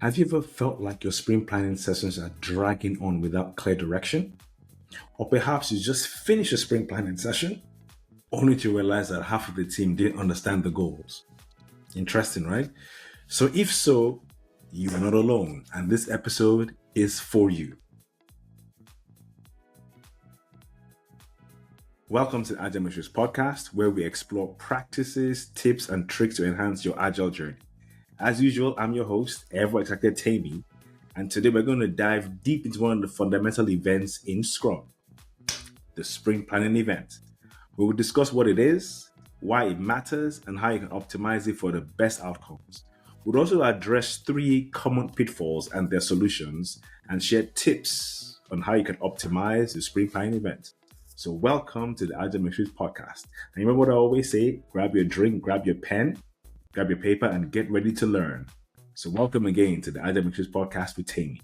Have you ever felt like your sprint planning sessions are dragging on without clear direction? Or perhaps you just finished a sprint planning session only to realize that half of the team didn't understand the goals. Interesting, right? So if so, you are not alone, and this episode is for you. Welcome to the Agile Matrix Podcast, where we explore practices, tips, and tricks to enhance your Agile journey. As usual, I'm your host, ever excited Tammy, and today we're going to dive deep into one of the fundamental events in Scrum, the sprint planning event. We will discuss what it is, why it matters, and how you can optimize it for the best outcomes. We'll also address 3 common pitfalls and their solutions, and share tips on how you can optimize the sprint planning event. So welcome to the Agile Matrix Podcast. And remember what I always say, grab your drink, grab your pen, grab your paper, and get ready to learn. So welcome again to the Agile Matrix Podcast with Tammy.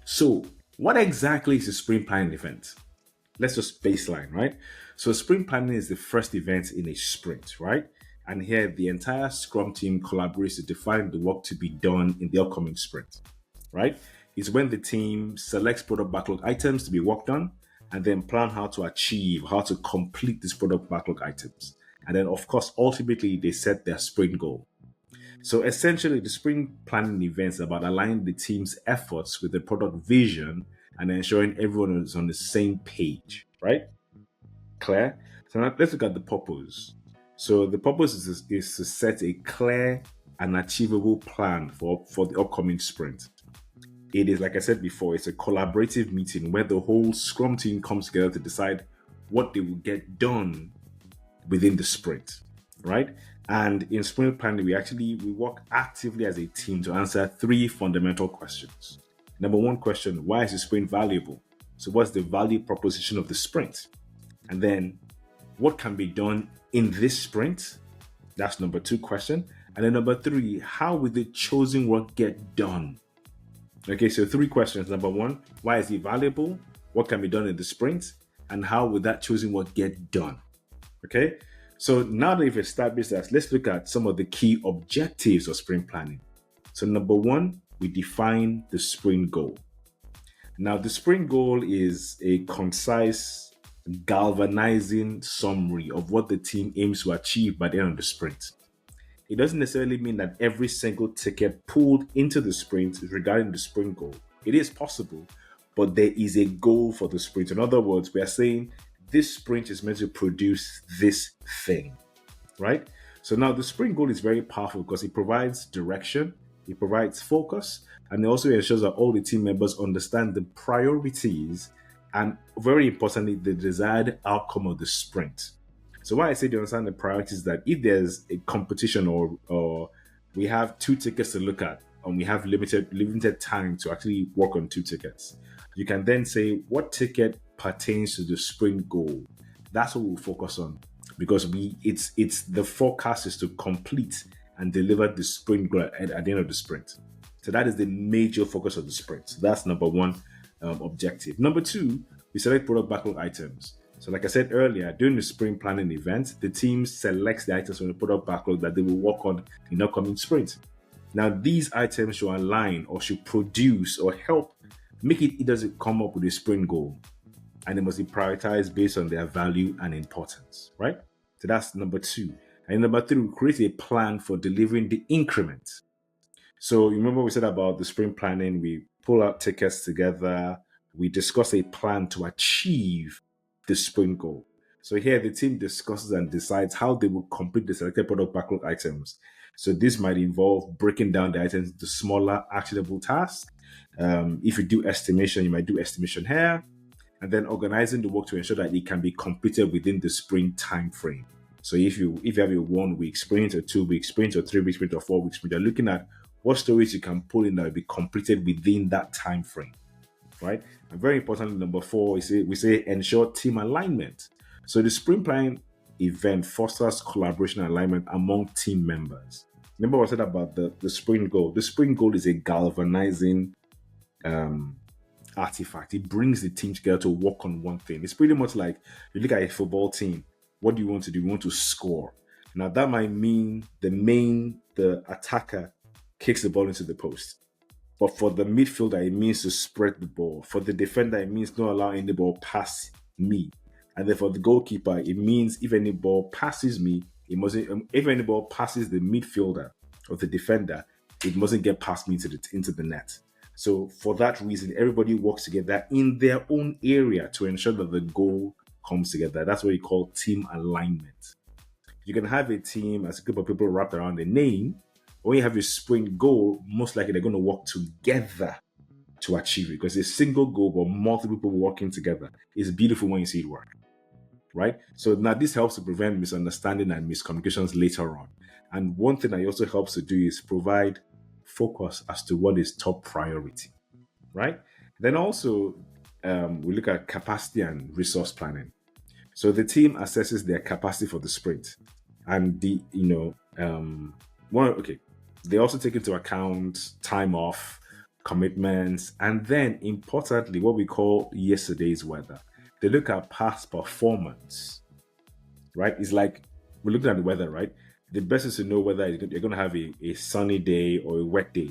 So what exactly is a sprint planning event? Let's just baseline, right? So sprint planning is the first event in a sprint, right? And here the entire Scrum team collaborates to define the work to be done in the upcoming sprint, right? It's when the team selects product backlog items to be worked on and then plan how to complete these product backlog items. And then, of course, ultimately, they set their sprint goal. So essentially, the sprint planning event is about aligning the team's efforts with the product vision and ensuring everyone is on the same page, right? Clear? So now let's look at the purpose. So the purpose is to set a clear and achievable plan for the upcoming sprint. It is, like I said before, it's a collaborative meeting where the whole Scrum team comes together to decide what they will get done within the sprint, right? And in sprint planning, we work actively as a team to answer 3 fundamental questions. Number 1 question, why is the sprint valuable? So what's the value proposition of the sprint? And then what can be done in this sprint? That's number 2 question. And then number 3, how will the chosen work get done? Okay, so 3 questions. Number 1, why is it valuable? What can be done in the sprint? And how would that chosen work get done? Okay, so now that we've established that, let's look at some of the key objectives of sprint planning. So number 1, we define the sprint goal. Now, the sprint goal is a concise, galvanizing summary of what the team aims to achieve by the end of the sprint. It doesn't necessarily mean that every single ticket pulled into the sprint is regarding the sprint goal. It is possible, but there is a goal for the sprint. In other words, we are saying this sprint is meant to produce this thing, right? So now the sprint goal is very powerful because it provides direction, it provides focus, and it also ensures that all the team members understand the priorities and, very importantly, the desired outcome of the sprint. So why I say to understand the priorities is that if there's a competition or we have 2 tickets to look at and we have limited time to actually work on 2 tickets, you can then say what ticket pertains to the sprint goal. That's what we'll focus on because it's the forecast is to complete and deliver the sprint goal at the end of the sprint. So that is the major focus of the sprint. So that's number 1 objective. Number 2, we select product backlog items. So like I said earlier, during the sprint planning event, the team selects the items from the product backlog that they will work on in the upcoming sprint. Now, these items should align or should produce or help make it either to come up with a sprint goal. And they must be prioritized based on their value and importance, right? So that's number 2. And number 3, we create a plan for delivering the increment. So you remember we said about the sprint planning, we pull out tickets together, we discuss a plan to achieve the sprint goal. So here the team discusses and decides how they will complete the selected product backlog items. So this might involve breaking down the items into smaller actionable tasks. If you do estimation, you might do estimation here, and then organizing the work to ensure that it can be completed within the sprint time frame. So if you have a 1-week sprint, or 2-week sprint, or 3-week sprint, or 4-week sprint, you're looking at what stories you can pull in that will be completed within that time frame. Right? And very importantly, number 4, we say ensure team alignment. So the sprint planning event fosters collaboration and alignment among team members. Remember what I said about the sprint goal? The sprint goal is a galvanizing artifact. It brings the team together to work on one thing. It's pretty much like you look at a football team. What do you want to do? You want to score. Now that might mean the attacker kicks the ball into the post. But for the midfielder, it means to spread the ball. For the defender, it means not allowing the ball pass me. And then for the goalkeeper, it means if any ball passes me, it mustn't. If any ball passes the midfielder or the defender, it mustn't get past me into the net. So for that reason, everybody works together in their own area to ensure that the goal comes together. That's what you call team alignment. You can have a team as a group of people wrapped around a name. When you have a sprint goal, most likely they're going to work together to achieve it, because a single goal but multiple people working together is beautiful when you see it work, right? So now this helps to prevent misunderstanding and miscommunications later on. And one thing that it also helps to do is provide focus as to what is top priority, right? Then also we look at capacity and resource planning. So the team assesses their capacity for the sprint, and they also take into account time off, commitments, and then importantly, what we call yesterday's weather. They look at past performance, right? It's like we're looking at the weather, right? The best is to know whether you're going to have a sunny day or a wet day.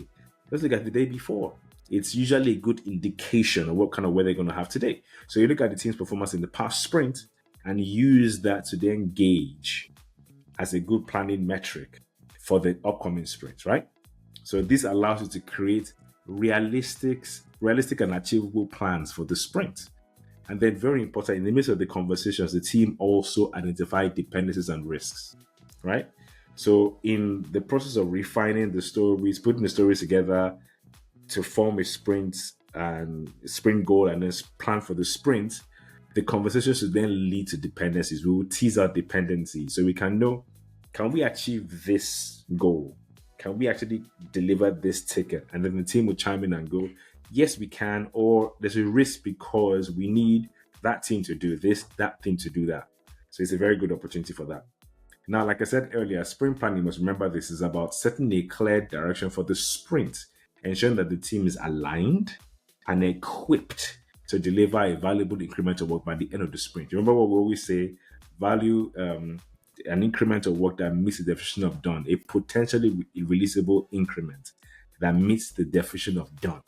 Let's look at the day before. It's usually a good indication of what kind of weather you're going to have today. So you look at the team's performance in the past sprint and use that to then gauge as a good planning metric for the upcoming sprint, right? So this allows you to create realistic and achievable plans for the sprint. And then very important, in the midst of the conversations, the team also identify dependencies and risks, right? So in the process of refining the stories, putting the stories together to form a sprint goal and then plan for the sprint, the conversations should then lead to dependencies. We will tease out dependencies so we can know, can we achieve this goal? Can we actually deliver this ticket? And then the team will chime in and go, yes, we can, or there's a risk because we need that team to do this, that team to do that. So it's a very good opportunity for that. Now, like I said earlier, sprint planning, you must remember this is about setting a clear direction for the sprint, ensuring that the team is aligned and equipped to deliver a valuable incremental work by the end of the sprint. You remember what we always say, value an increment of work that meets the definition of done, a potentially releasable increment that meets the definition of done,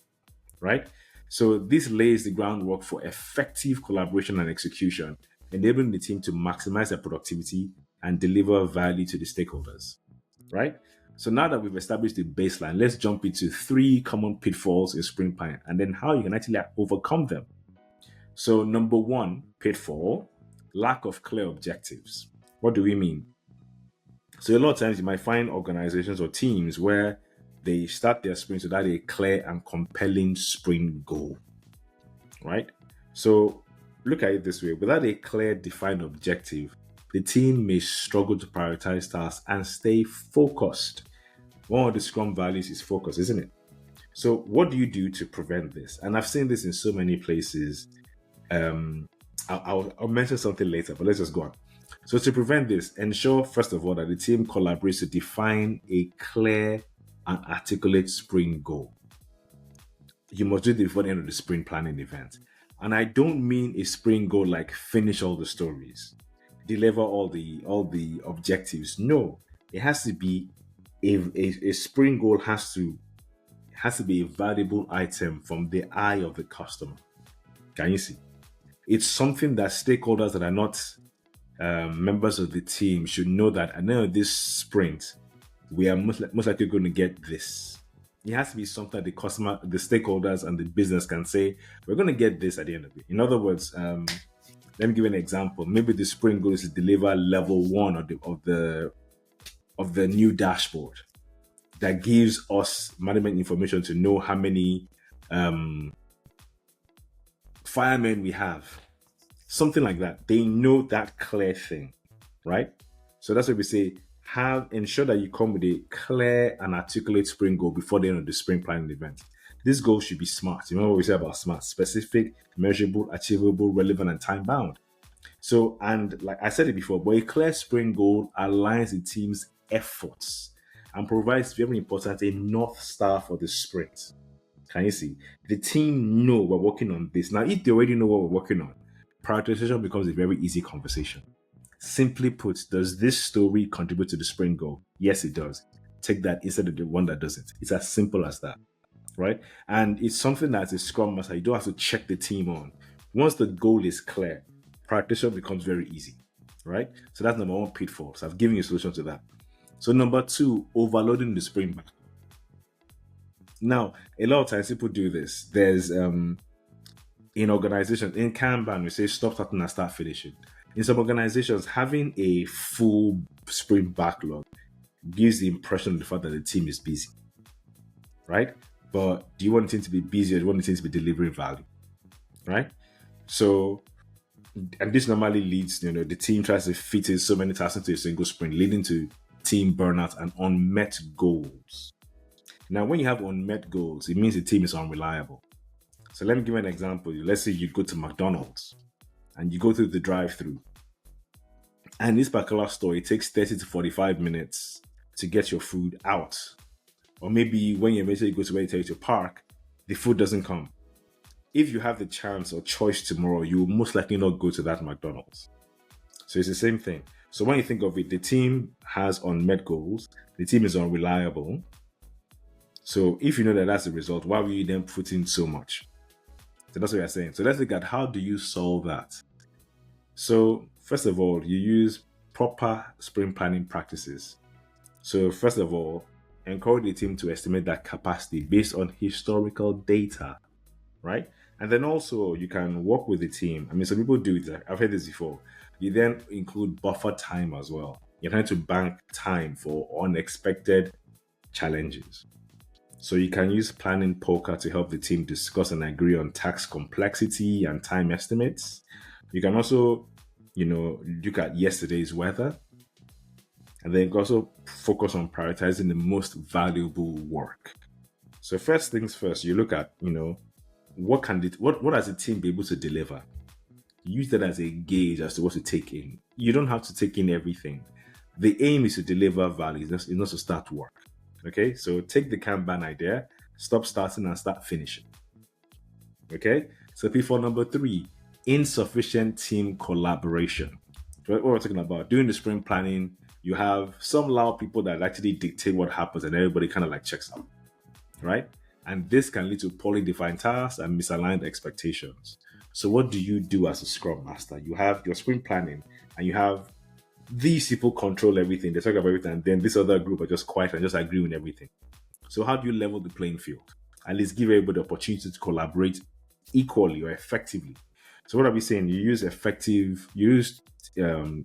right? So this lays the groundwork for effective collaboration and execution, enabling the team to maximize their productivity and deliver value to the stakeholders, right? So now that we've established the baseline, let's jump into 3 common pitfalls in sprint planning and then how you can actually overcome them. So number 1 pitfall, lack of clear objectives. What do we mean? So a lot of times you might find organizations or teams where they start their sprint without a clear and compelling sprint goal, right? So look at it this way. Without a clear, defined objective, the team may struggle to prioritize tasks and stay focused. One of the Scrum values is focus, isn't it? So what do you do to prevent this? And I've seen this in so many places. I'll mention something later, but let's just go on. So to prevent this, ensure, first of all, that the team collaborates to define a clear and articulate sprint goal. You must do it before the end of the sprint planning event. And I don't mean a sprint goal like finish all the stories, deliver all the objectives. No, it has to be a sprint goal has to be a valuable item from the eye of the customer. Can you see? It's something that stakeholders that are not members of the team should know that at the end of this sprint, we are most likely going to get this. It has to be something that the customer, the stakeholders, and the business can say, we're going to get this at the end of it. In other words, let me give you an example. Maybe the sprint goal is to deliver level 1 of the new dashboard that gives us management information to know how many firemen we have. Something like that. They know that clear thing, right? So that's what we say, ensure that you come with a clear and articulate sprint goal before the end of the sprint planning event. This goal should be SMART. You remember what we said about SMART? Specific, measurable, achievable, relevant, and time-bound. So, and like I said it before, but a clear sprint goal aligns the team's efforts and provides, very important, a North Star for the sprint. Can you see? The team know we're working on this. Now, if they already know what we're working on, prioritization becomes a very easy conversation. Simply put, does this story contribute to the sprint goal? Yes, it does. Take that instead of the one that doesn't. It's as simple as that, right? And it's something that as a Scrum Master, you don't have to check the team on. Once the goal is clear, practitioner becomes very easy, right? So that's number one pitfall. So I've given you a solution to that. So number two, overloading the sprint back. Now, a lot of times people do this. There's in organizations, in Kanban, we say stop starting and start finishing. In some organizations, having a full sprint backlog gives the impression of the fact that the team is busy, right? But do you want the team to be busy or do you want the team to be delivering value, right? So, and this normally leads, the team tries to fit in so many tasks into a single sprint, leading to team burnout and unmet goals. Now, when you have unmet goals, it means the team is unreliable. So let me give you an example. Let's say you go to McDonald's and you go through the drive-through. And this particular store, it takes 30 to 45 minutes to get your food out. Or maybe when you eventually go to where you tell you to park, the food doesn't come. If you have the chance or choice tomorrow, you will most likely not go to that McDonald's. So it's the same thing. So when you think of it, the team has unmet goals, the team is unreliable. So if you know that that's the result, why will you then put in so much? So that's what you're saying. So let's look at how do you solve that? So first of all, you use proper sprint planning practices. So first of all, encourage the team to estimate that capacity based on historical data, right? And then also you can work with the team. I mean, some people do it. I've heard this before. You then include buffer time as well. You're trying to bank time for unexpected challenges. So you can use planning poker to help the team discuss and agree on task complexity and time estimates. You can also, look at yesterday's weather, and then also focus on prioritizing the most valuable work. So first things first, you look at, what has the team be able to deliver? Use that as a gauge as to what to take in. You don't have to take in everything. The aim is to deliver value, it's not to start work. Okay, so take the Kanban idea, stop starting and start finishing. Okay, so pitfall number 3, insufficient team collaboration. What we're talking about, doing the sprint planning, you have some loud people that actually dictate what happens and everybody kind of like checks out, right? And this can lead to poorly defined tasks and misaligned expectations. So what do you do as a Scrum Master? You have your sprint planning and you have these people control everything. They talk about everything, and then this other group are just quiet and just agree on everything. So how do you level the playing field? At least give everybody the opportunity to collaborate equally or effectively. So what are we saying? You use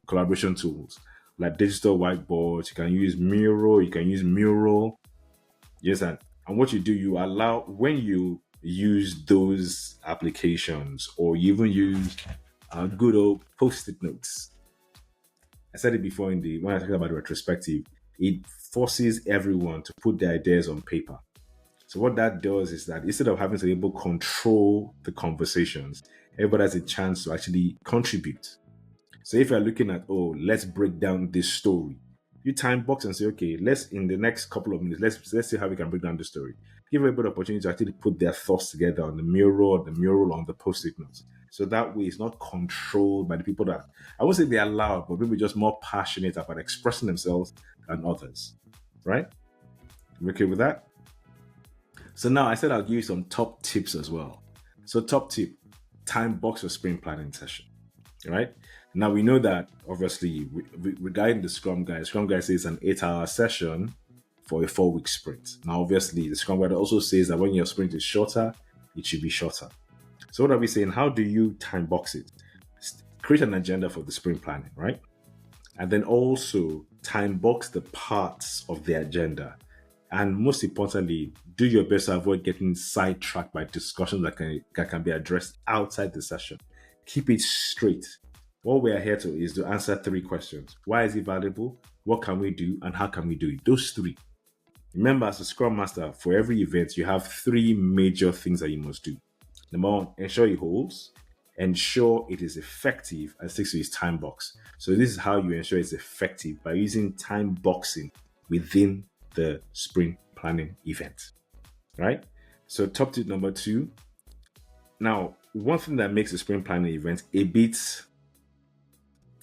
collaboration tools like digital whiteboards. You can use Miro. You can use Mural. Yes, and what you do, you allow when you use those applications, or you even use good old post-it notes. I said it before when I talked about the retrospective, it forces everyone to put their ideas on paper. So what that does is that instead of having to be able to control the conversations, everybody has a chance to actually contribute. So if you're looking at, let's break down this story, you time box and say, okay, let's in the next couple of minutes, let's see how we can break down the story. Give everybody the opportunity to actually put their thoughts together on the mural on the post-it notes. So that way it's not controlled by the people that, I won't say they're loud, but maybe just more passionate about expressing themselves than others, right? You okay with that? So now I said I'll give you some top tips as well. So top tip, time box your sprint planning session, right? Now we know that obviously regarding the Scrum Guide says it's an 8-hour session for a 4-week sprint. Now obviously the Scrum Guide also says that when your sprint is shorter, it should be shorter. So what are we saying? How do you time box it? Create an agenda for the sprint planning, right? And then also time box the parts of the agenda. And most importantly, do your best to avoid getting sidetracked by discussions that can be addressed outside the session. Keep it straight. What we are here is to answer 3 questions. Why is it valuable? What can we do? And how can we do it? Those 3. Remember, as a Scrum Master, for every event, you have 3 major things that you must do. Number 1, ensure it holds. Ensure it is effective and sticks to its time box. So this is how you ensure it's effective, by using time boxing within the sprint planning event, right? So top tip number 2. Now, one thing that makes the sprint planning event a bit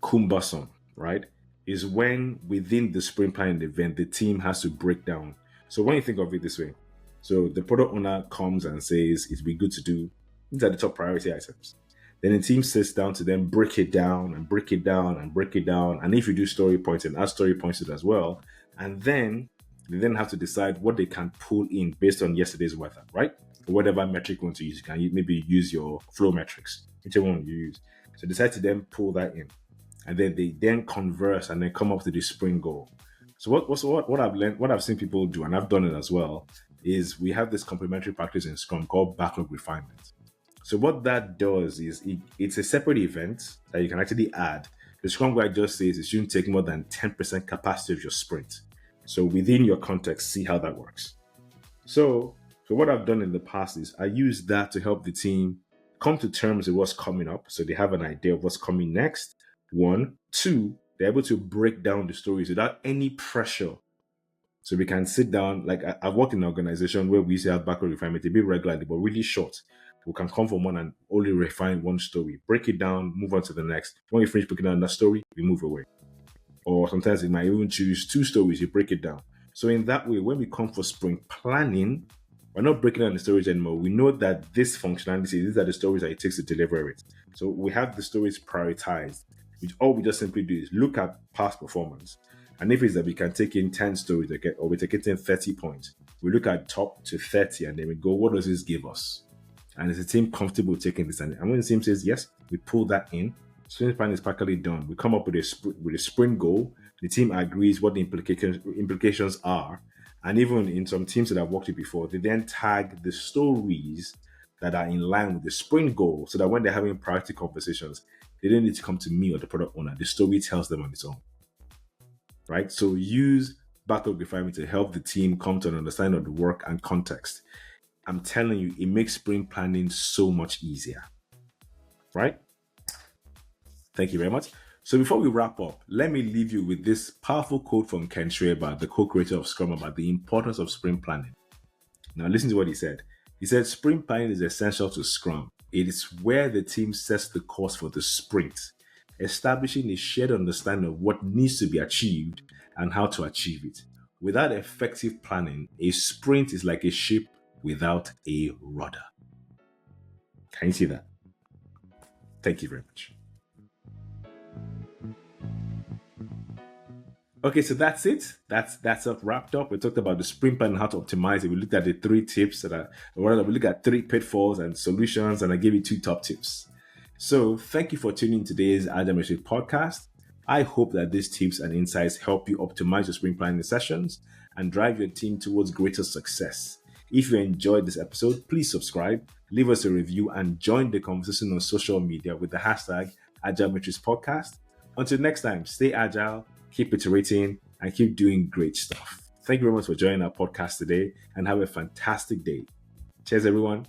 cumbersome right, is when within the sprint planning event, the team has to break down. So when you think of it this way, so the product owner comes and says, it'd be good to do, these are the top priority items. Then the team sits down to then break it down and break it down and break it down. And if you do story points and add story points to it as well, and then they then have to decide what they can pull in based on yesterday's weather, right? Or whatever metric you want to use. You can maybe use your flow metrics, whichever one you use. So decide to then pull that in. And then they then converse and then come up to the sprint goal. So what I've learned, what I've seen people do, and I've done it as well, is we have this complementary practice in Scrum called backlog refinement. So what that does is it's a separate event that you can actually add. The Scrum Guide just says it shouldn't take more than 10% capacity of your sprint. So within your context, see how that works. So what I've done in the past is I use that to help the team come to terms with what's coming up. So they have an idea of what's coming next. 1, 2, they're able to break down the stories without any pressure. So we can sit down, like I've worked in an organization where we used to have backlog refinement a bit regularly, but really short. We can come from one and only refine one story, break it down, move on to the next. When we finish breaking down that story, we move away. Or sometimes we might even choose 2 stories, you break it down. So in that way, when we come for sprint planning, we're not breaking down the stories anymore. We know that this functionality, these are the stories that it takes to deliver it. So we have the stories prioritized, which all we just simply do is look at past performance. And if it's that we can take in 10 stories or we take it in 30 points, we look at top to 30 and then we go, what does this give us? And is the team comfortable taking this? And when the team says yes, we pull that in. Sprint plan is practically done. We come up with a sprint goal. The team agrees what the implications are. And even in some teams that I've worked with before, they then tag the stories that are in line with the sprint goal so that when they're having priority conversations, they don't need to come to me or the product owner. The story tells them on its own. Right? So use backlog refinement to help the team come to an understanding of the work and context. I'm telling you, it makes sprint planning so much easier. Right? Thank you very much. So before we wrap up, let me leave you with this powerful quote from Ken Schwaber, the co-creator of Scrum, about the importance of sprint planning. Now listen to what he said. He said, sprint planning is essential to Scrum. It is where the team sets the course for the sprint, establishing a shared understanding of what needs to be achieved and how to achieve it. Without effective planning, a sprint is like a ship without a rudder. Can you see that? Thank you very much. Okay, so that's it. That's wrapped up. We talked about the sprint plan and how to optimize it. We looked at the 3 tips we looked at 3 pitfalls and solutions, and I gave you 2 top tips. So thank you for tuning in today's Agile Matrix Podcast. I hope that these tips and insights help you optimize your sprint planning sessions and drive your team towards greater success. If you enjoyed this episode, please subscribe, leave us a review, and join the conversation on social media with the hashtag Agile Matrix Podcast. Until next time, stay agile, keep iterating, and keep doing great stuff. Thank you very much for joining our podcast today, and have a fantastic day. Cheers, everyone.